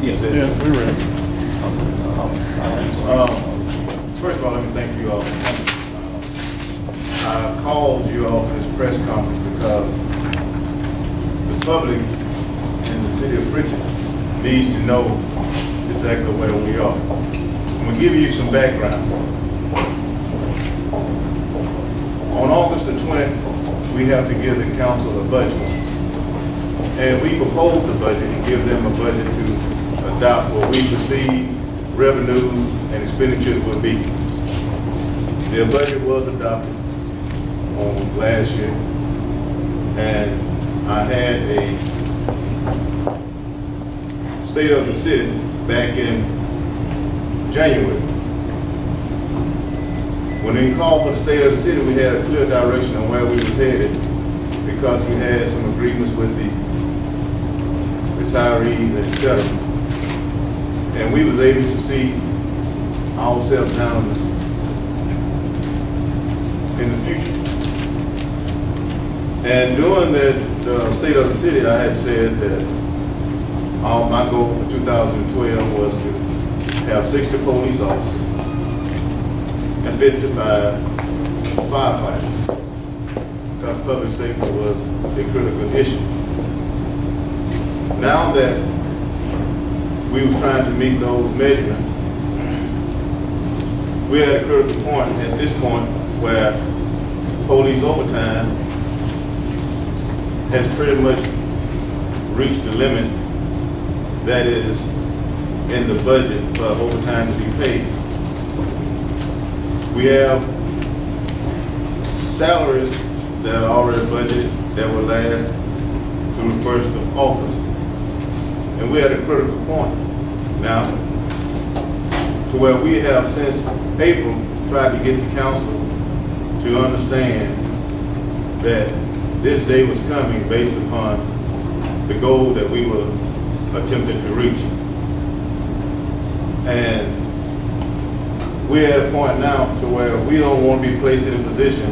Yes. Yeah, we're ready. First of all, let me thank you all for coming. I called you all for this press conference because the public in the city of Pritchett needs to know exactly where we are. I'm going to give you some background. On August the 20th, we have to give the council a budget. And we proposed the budget and give them a budget to adopt what we perceive revenues and expenditures would be. Their budget was adopted on last year, and I had a state of the city back in January. When they called for the state of the city, we had a clear direction on where we was headed because we had some agreements with the retirees, etc. And we was able to see ourselves down in the future. And during that state of the city, I had said that my goal for 2012 was to have 60 police officers and 55 firefighters, because public safety was a critical issue. Now that we was trying to meet those measurements, we're at a critical point at this point where police overtime has pretty much reached the limit that is in the budget for overtime to be paid. We have salaries that are already budgeted that will last through the 1st of August. And we're at a critical point now to where we have since April tried to get the council to understand that this day was coming based upon the goal that we were attempting to reach. And we're at a point now to where we don't want to be placed in a position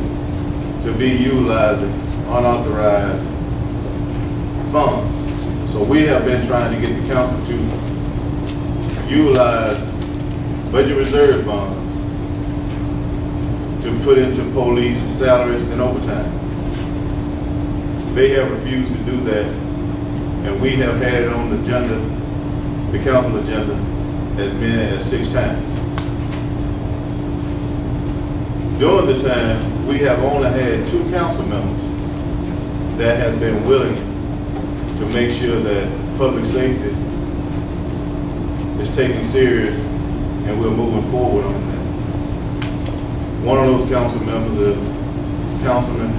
to be utilizing unauthorized funds. So we have been trying to get the council to utilize budget reserve funds to put into police salaries and overtime. They have refused to do that, and we have had it on the agenda, the council agenda, as many as 6 times. During the time, we have only had 2 council members that have been willing to make sure that public safety is taken serious and we're moving forward on that. One of those council members is Councilman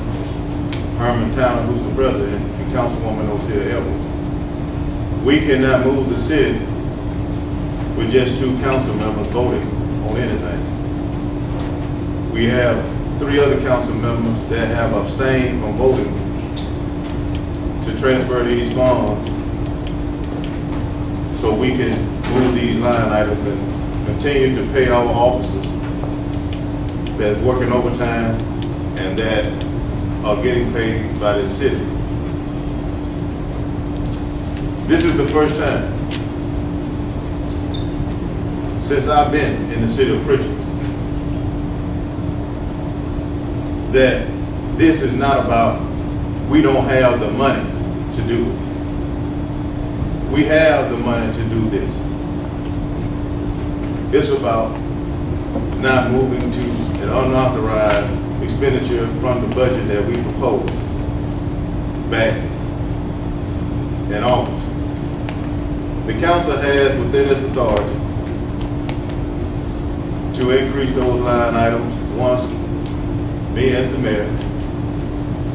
Herman Towner, who's the president, and Councilwoman Osea Evans. We cannot move the city with just 2 council members voting on anything. We have 3 other council members that have abstained from voting to transfer these funds so we can move these line items and continue to pay our officers that's working overtime and that are getting paid by the city. This is the first time since I've been in the city of Pritchett that this is not about we don't have the money to do it. We have the money to do this. It's about not moving to an unauthorized expenditure from the budget that we proposed back in August. The council has within its authority to increase those line items once me as the mayor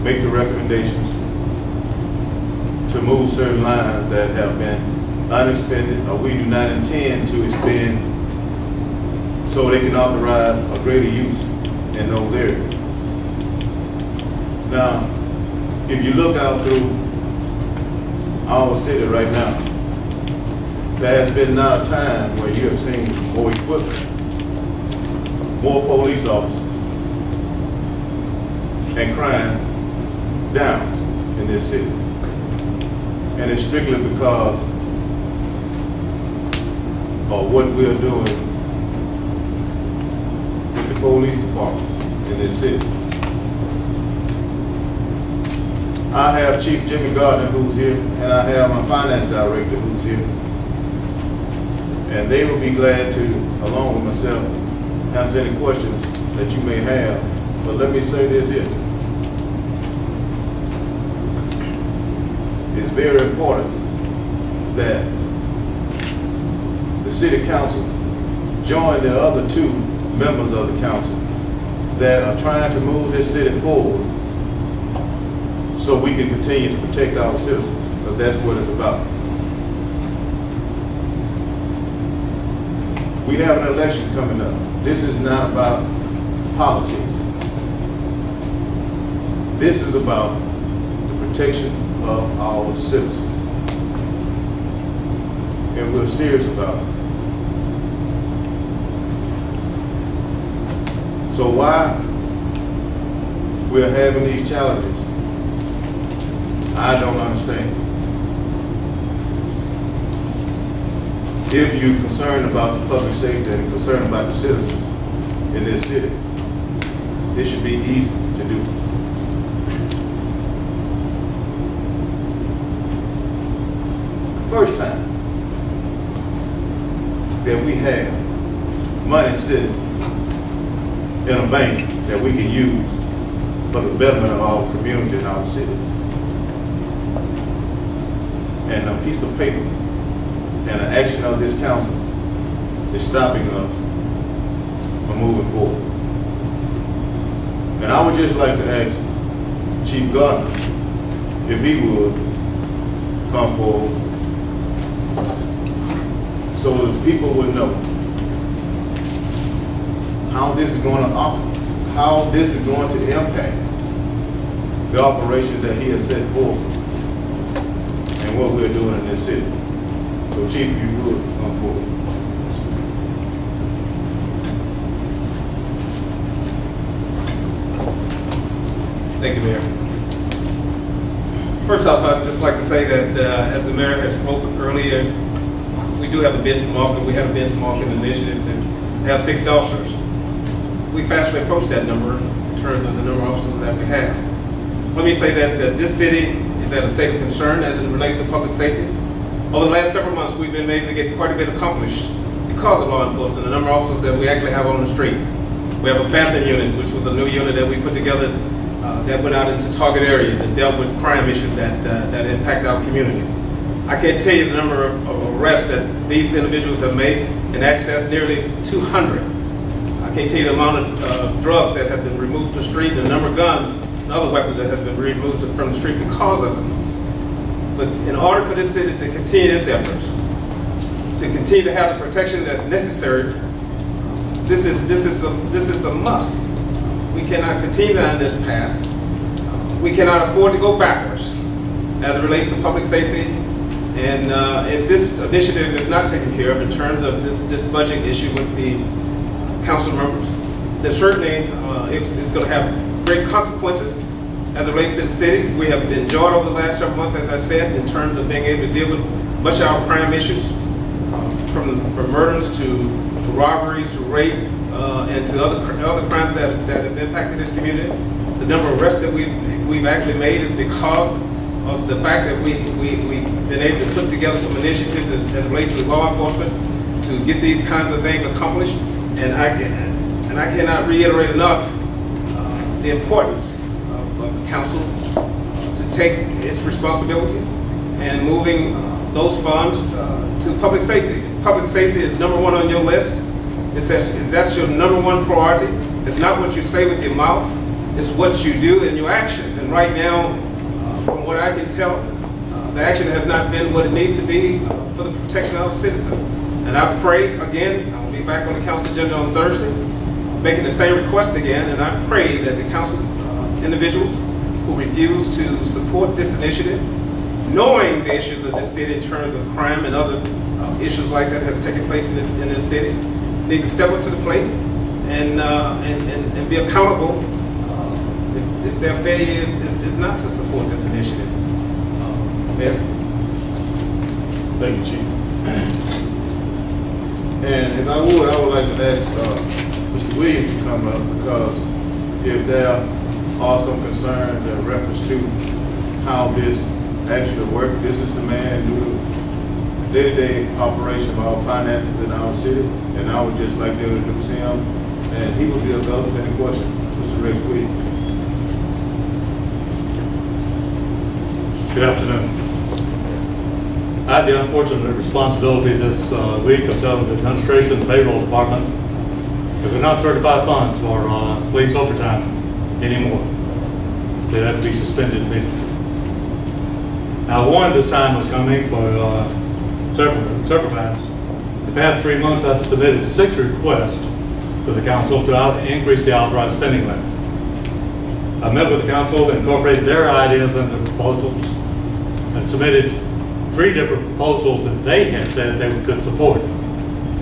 make the recommendations to move certain lines that have been unexpended or we do not intend to expend so they can authorize a greater use in those areas. Now, if you look out through our city right now, there has been not a time where you have seen more equipment, more police officers, and crime down in this city. And it's strictly because or what we're doing with the police department in this city. I have Chief Jimmy Gardner who's here, and I have my finance director who's here. And they will be glad to, along with myself, answer any questions that you may have. But let me say this here. It's very important that the city council join the other two members of the council that are trying to move this city forward so we can continue to protect our citizens, because that's what it's about. We have an election coming up. This is not about politics. This is about the protection of our citizens. And we're serious about it. So why we're having these challenges, I don't understand. If you're concerned about the public safety and concerned about the citizens in this city, it should be easy to do. The first time that we have money sitting in a bank that we can use for the betterment of our community and our city, and a piece of paper and an action of this council is stopping us from moving forward. And I would just like to ask Chief Gardner if he would come forward so that people would know how this is going to impact the operations that he has set forth and what we're doing in this city. So Chief, if you would come forward. Thank you, Mayor. First off, I'd just like to say that as the Mayor has spoken earlier, we do have a benchmark, we have a benchmarking initiative to have 6 officers. We fastly approach that number in terms of the number of officers that we have. Let me say that this city is at a state of concern as it relates to public safety. Over the last several months, we've been able to get quite a bit accomplished because of law enforcement, the number of officers that we actually have on the street. We have a Phantom unit, which was a new unit that we put together that went out into target areas and dealt with crime issues that impact our community. I can't tell you the number of arrests that these individuals have made, in excess nearly 200. I can't tell you the amount of drugs that have been removed from the street, the number of guns and other weapons that have been removed from the street because of them. But in order for this city to continue its efforts, to continue to have the protection that's necessary, this is a must. We cannot continue on this path. We cannot afford to go backwards as it relates to public safety. And if this initiative is not taken care of in terms of this budget issue with the council members, then certainly it's going to have great consequences as it relates to the city. We have enjoyed over the last several months, as I said, in terms of being able to deal with much of our crime issues, from murders to robberies to rape and to other crimes that have impacted this community. The number of arrests that we've actually made is because of the fact that we've been able to put together some initiatives that relates to law enforcement to get these kinds of things accomplished. And I cannot reiterate enough the importance of the council to take its responsibility and moving those funds to public safety. Public safety is number 1 on your list. That's your number 1 priority. It's not what you say with your mouth, it's what you do in your actions. And right now, from what I can tell, the action has not been what it needs to be for the protection of the citizen. And I pray again, I'll be back on the council agenda on Thursday, making the same request again, and I pray that the council individuals who refuse to support this initiative, knowing the issues of this city in terms of crime and other issues like that has taken place in this city, need to step up to the plate and be accountable if their failure is not to support this initiative. Mayor? Thank you, Chief. And if I would like to ask Mr. Williams to come up, because if there are some concerns in reference to how this actually works, this is the man who do the day-to-day operation of our finances in our city, and I would just like to introduce him, and he will be available for any questions. Mr. Rex Williams. Good afternoon. I had the unfortunate responsibility this week of telling the administration and the payroll department that we're not certified funds for police overtime anymore. They'd have to be suspended immediately. Now, I warned this time was coming for several times. The past 3 months, I've submitted 6 requests to the council to increase the authorized spending limit. I met with the council, incorporated their ideas into the proposals, and submitted 3 different proposals that they had said they could support.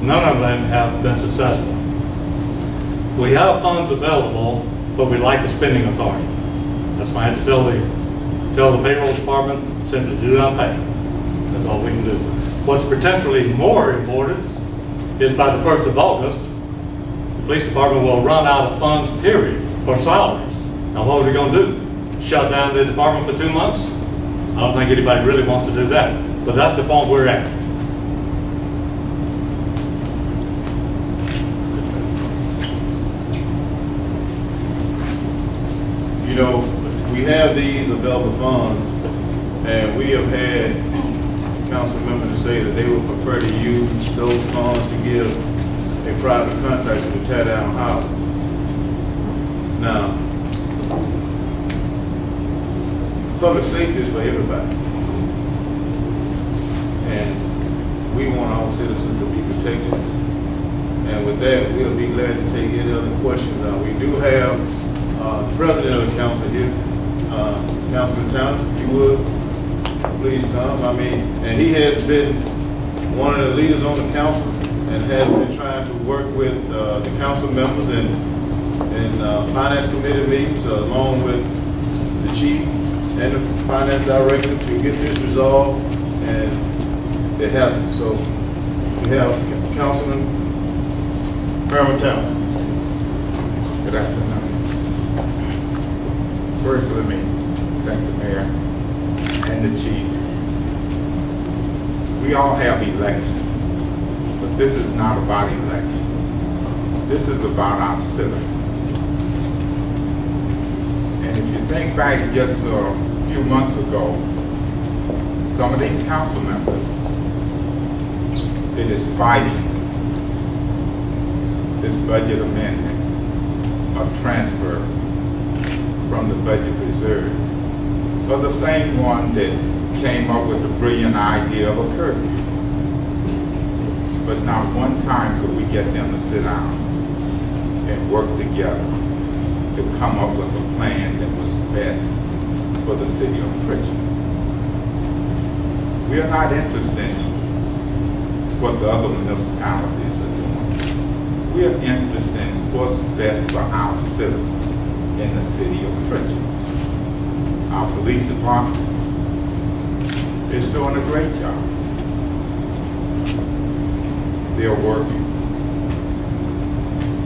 None of them have been successful. We have funds available, but we like the spending authority. That's why I had to tell the payroll department, simply do not pay. That's all we can do. What's potentially more important is by the 1st of August, the police department will run out of funds, period, for salaries. Now, what are we going to do? Shut down the department for 2 months? I don't think anybody really wants to do that, but that's the point we're at. You know, we have these available funds, and we have had council members to say that they would prefer to use those funds to give a private contractor to tear down houses. Now, public safety is for everybody. And we want our citizens to be protected. And with that, we'll be glad to take any other questions. We do have the president of the council here, Councilman Towner, if you would, please come. And he has been one of the leaders on the council and has been trying to work with the council members and finance committee meetings along with the chief and the finance director to get this resolved, and it hasn't. So we have Councilman Herman Towner. Good afternoon. First, let me thank the mayor and the chief. We all have elections, but this is not about election. This is about our citizens. And if you think back just a few months ago, some of these council members that is fighting this budget amendment or transfer from the budget reserve are the same one that came up with the brilliant idea of a curfew. But not one time could we get them to sit down and work together to come up with a plan that was best for the city of Richmond. We are not interested in what the other municipalities are doing. We are interested in what's best for our citizens in the city of Richmond. Our police department is doing a great job. They're working.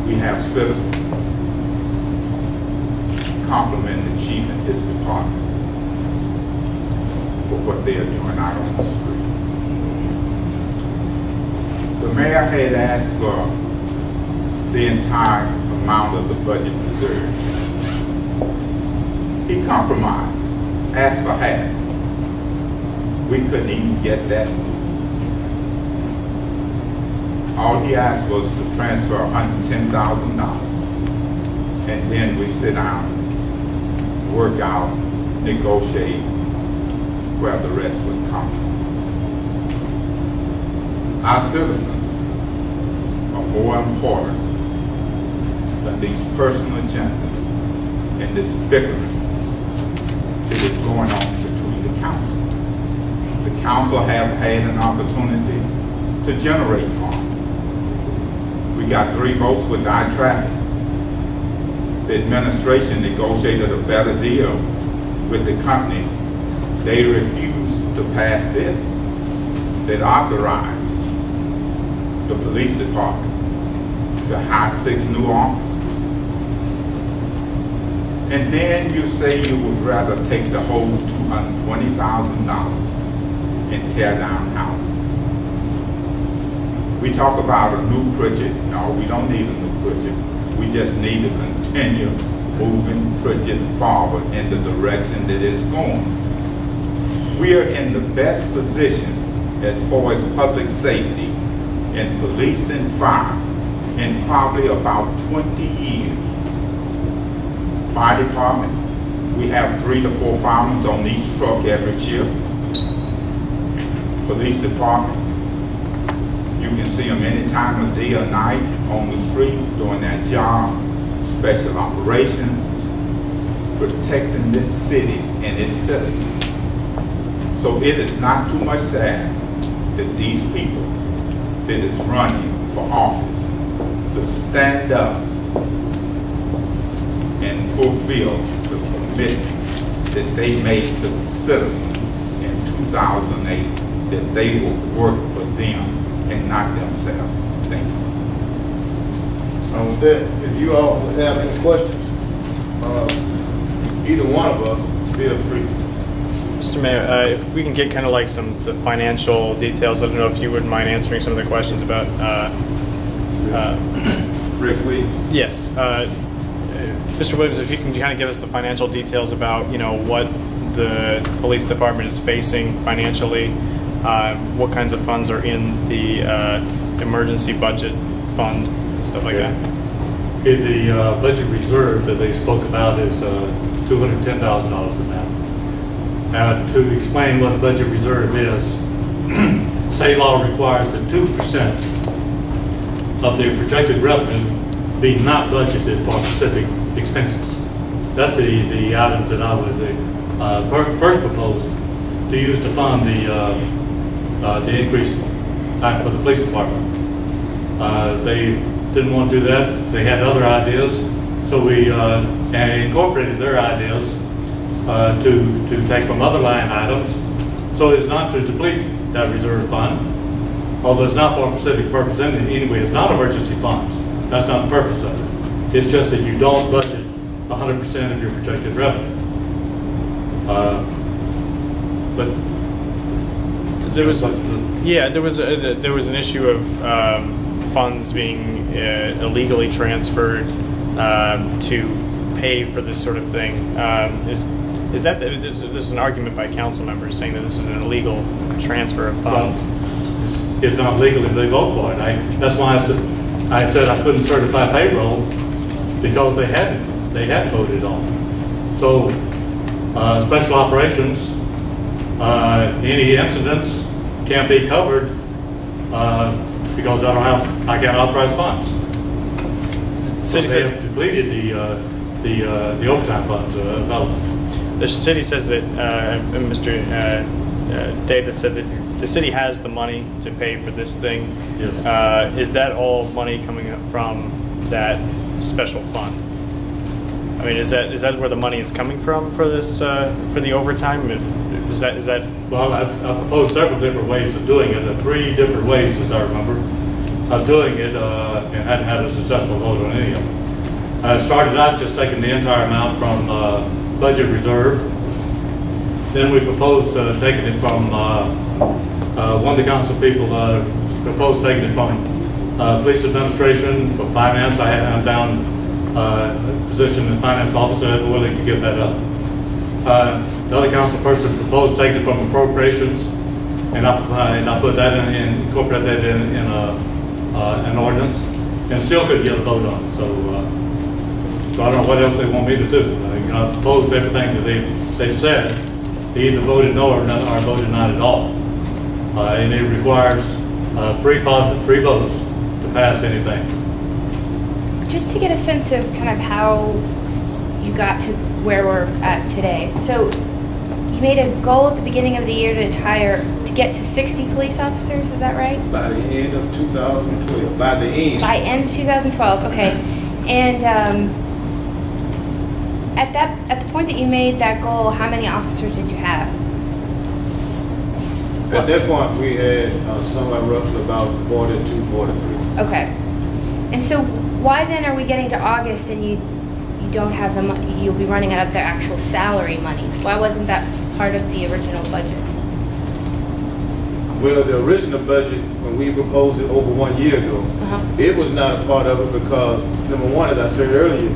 We have citizens compliment the chief and his department for what they are doing out on the street. The mayor had asked for the entire amount of the budget reserve. He compromised, asked for half. We couldn't even get that. All he asked was to transfer $110,000. And then we sit down, work out, negotiate where the rest would come from. Our citizens are more important than these personal agendas and this bickering that is going on between the council. The council have had an opportunity to generate funds. We got 3 votes with traffic. The administration negotiated a better deal with the company. They refused to pass it that authorized the police department to hire 6 new officers. And then you say you would rather take the whole $220,000 and tear down houses. We talk about a new Pritchett. No, we don't need a new Pritchett. We just need to continue moving Pritchett forward in the direction that it's going. We are in the best position as far as public safety and police and fire in probably about 20 years. Fire department, we have 3 to 4 firemen on each truck every shift. Police department, you can see them any time of day or night on the street doing their job. Special operations, protecting this city and its citizens. So it is not too much to ask that these people that is running for office to stand up and fulfill the commitment that they made to the citizens in 2008, that they will work for them and not themselves. Thank you. With that, if you all have any questions, either one of us, feel free. Mr. Mayor, if we can get kind of like the financial details, I don't know if you wouldn't mind answering some of the questions about. Rick Williams. Yes, Mr. Williams, if you can kind of give us the financial details about what the police department is facing financially, what kinds of funds are in the emergency budget fund, and stuff like that. The budget reserve that they spoke about is $210,000 in that. To explain what the budget reserve is, state law requires that 2% of the projected revenue be not budgeted for specific expenses. That's the items that I was first proposed to use to fund the increase for the police department. They didn't want to do that. They had other ideas, so we incorporated their ideas to take from other line items, so it's not to deplete that reserve fund, although it's not for a specific purpose anyway. It's not emergency funds. That's not the purpose of it. It's just that you don't budget 100% of your projected revenue. But there was there was an issue of funds being illegally transferred to pay for this sort of thing. Is that there's an argument by council members saying that this is an illegal transfer of funds? Well, it's not legal if they vote for it. That's why I said I couldn't certify payroll, because they hadn't voted on it. So special operations, any incidents can't be covered because I can't authorize funds. The city so they have depleted the overtime funds available. The city says that Mr. Davis said that the city has the money to pay for this thing. Yes. Is that all money coming from that special fund? I mean, is that where the money is coming from for this for the overtime? Is that? Well, I've proposed several different ways of doing it. 3 different ways, as I remember, of doing it, and hadn't had a successful vote on any of them. I started out just taking the entire amount from budget reserve. Then we proposed taking it from one of the council people proposed taking it from police administration, from finance. I'm down a position in finance officer, I'm willing to give that up. The other council person proposed taking it from appropriations, and I put that in, incorporate that in an ordinance, and still couldn't get a vote on it. So I don't know what else they want me to do. I've proposed everything that they've said. They either voted no or voted not at all. And it requires 3 votes to pass anything. Just to get a sense of kind of how you got to where we're at today. So you made a goal at the beginning of the year to get to 60 police officers, is that right? By the end of 2012, by the end. By end of 2012, okay. And at the point that you made that goal, how many officers did you have? At that point, we had somewhere roughly about 42, 43. Okay. And so why then are we getting to August and you don't have the money, you'll be running out of their actual salary money? Why wasn't that part of the original budget? Well, the original budget, when we proposed it over 1 year ago, it was not a part of it because, number one, as I said earlier,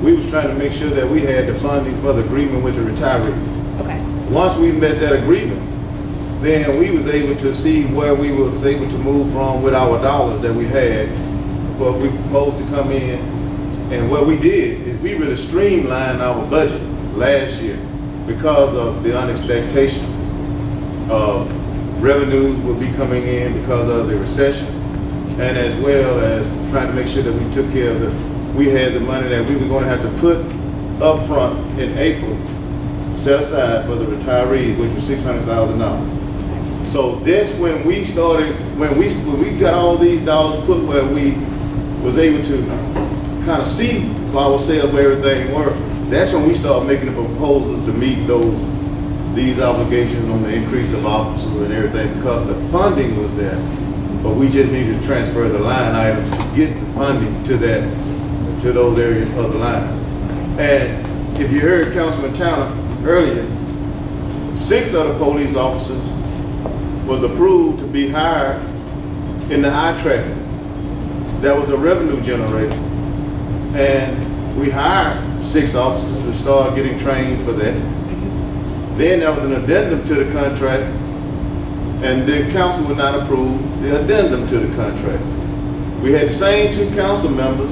we was trying to make sure that we had the funding for the agreement with the retirees. Okay. Once we met that agreement, then we was able to see where we was able to move from with our dollars that we had, what we proposed to come in. And what we did is we really streamlined our budget last year because of the unexpectation of revenues would be coming in because of the recession, and as well as trying to make sure that we took care of we had the money that we were going to have to put up front in April, set aside for the retirees, which was $600,000. So that's when we started, when we got all these dollars put where we was able to kind of see for ourselves where everything worked. That's when we started making the proposals to meet these obligations on the increase of officers and everything because the funding was there, but we just needed to transfer the line items to get the funding to those areas of the lines. And if you heard Councilman Towner earlier, 6 of the police officers was approved to be hired in the eye traffic. That was a revenue generator. And we hired 6 officers to start getting trained for that. Then there was an addendum to the contract, and the council would not approve the addendum to the contract. We had the same 2 council members.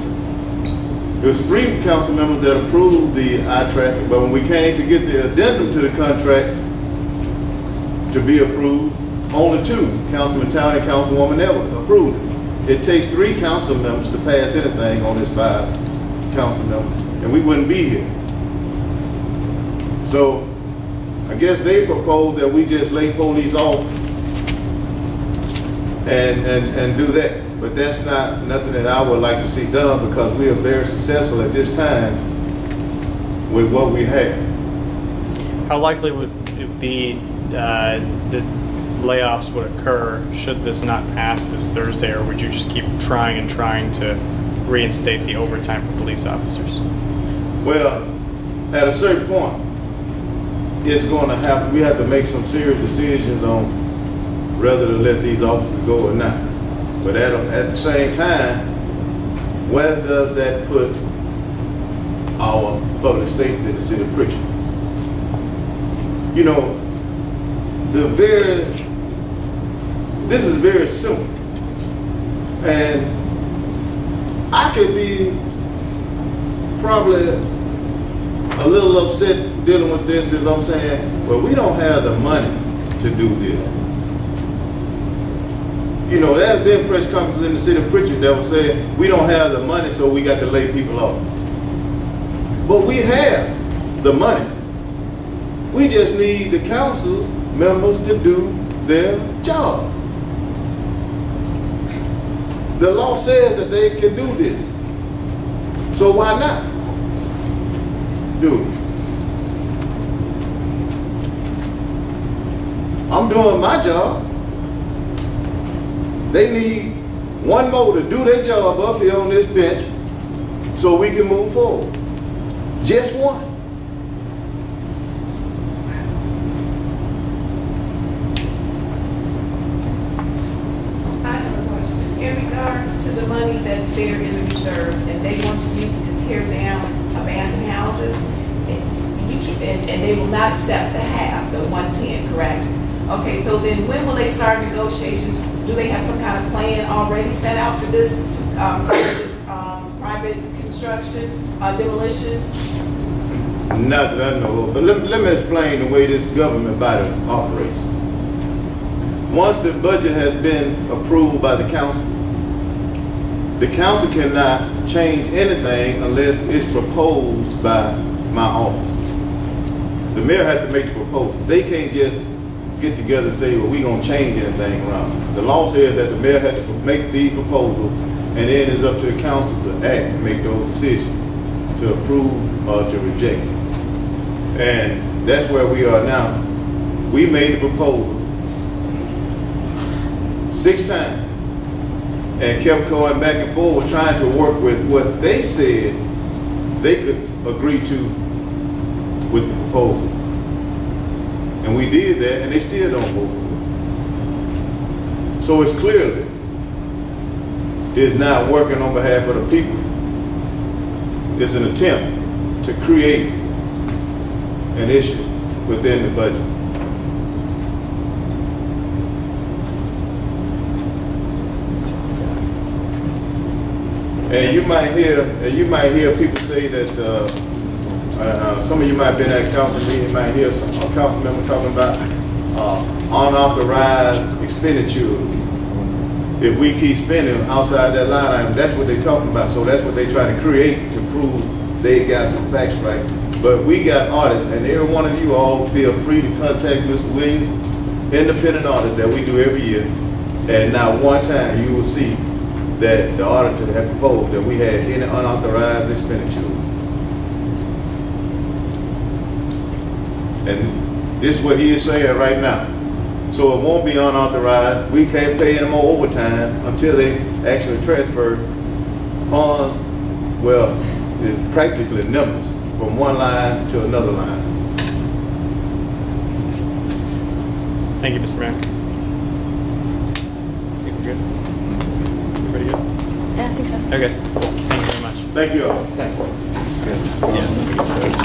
There was 3 council members that approved the eye traffic, but when we came to get the addendum to the contract to be approved, only 2, Councilman Town and Councilwoman Evans, approved it. It takes 3 council members to pass anything on this 5 council members, and we wouldn't be here. So I guess they proposed that we just lay police off and do that. But that's not nothing that I would like to see done because we are very successful at this time with what we have. How likely would it be that layoffs would occur should this not pass this Thursday, or would you just keep trying to reinstate the overtime for police officers? Well, at a certain point, it's going to have, we have to make some serious decisions on whether to let these officers go or not. But at the same time, where does that put our public safety in the city of Pritchard? You know, this is very simple. And I could be probably a little upset dealing with this if I'm saying, well, we don't have the money to do this. You know, there have been press conferences in the city of Pritchard that were saying, we don't have the money, so we got to lay people off. But we have the money. We just need the council members to do their job. The law says that they can do this. So why not do it? I'm doing my job. They need one more to do their job up here on this bench so we can move forward. Just one. I have a question. In regards to the money that's there in the reserve and they want to use it to tear down abandoned houses, and they will not accept the half, the 110, correct? Okay, so then when will they start negotiation? Do they have some kind of plan already set out for this, private construction, demolition? Not that I know of, but let me explain the way this government body operates. Once the budget has been approved by the council cannot change anything unless it's proposed by my office. The mayor has to make the proposal. They can't just get together and say, well, we're going to change anything around. The law says that the mayor has to make the proposal, and then it's up to the council to act and make those decisions, to approve or to reject. And that's where we are now. We made the proposal 6 times and kept going back and forth trying to work with what they said they could agree to with the proposal. And we did that, and they still don't vote for it. So it's clearly is not working on behalf of the people. It's an attempt to create an issue within the budget. And you might hear people say that some of you might have been at a council meeting, you might hear a council member talking about unauthorized expenditures. If we keep spending outside that line item, that's what they're talking about. So that's what they try to create to prove they got some facts right. But we got audits, and every one of you all feel free to contact Mr. Williams, independent audit that we do every year. And not one time you will see that the auditor had proposed that we had any unauthorized expenditure. And this is what he is saying right now. So it won't be unauthorized. We can't pay any more overtime until they actually transfer funds, well, practically numbers, from one line to another line. Thank you, Mr. Mayor. Think we're good? Everybody good? Yeah, I think so. Okay. Thank you very much. Thank you all. Yeah.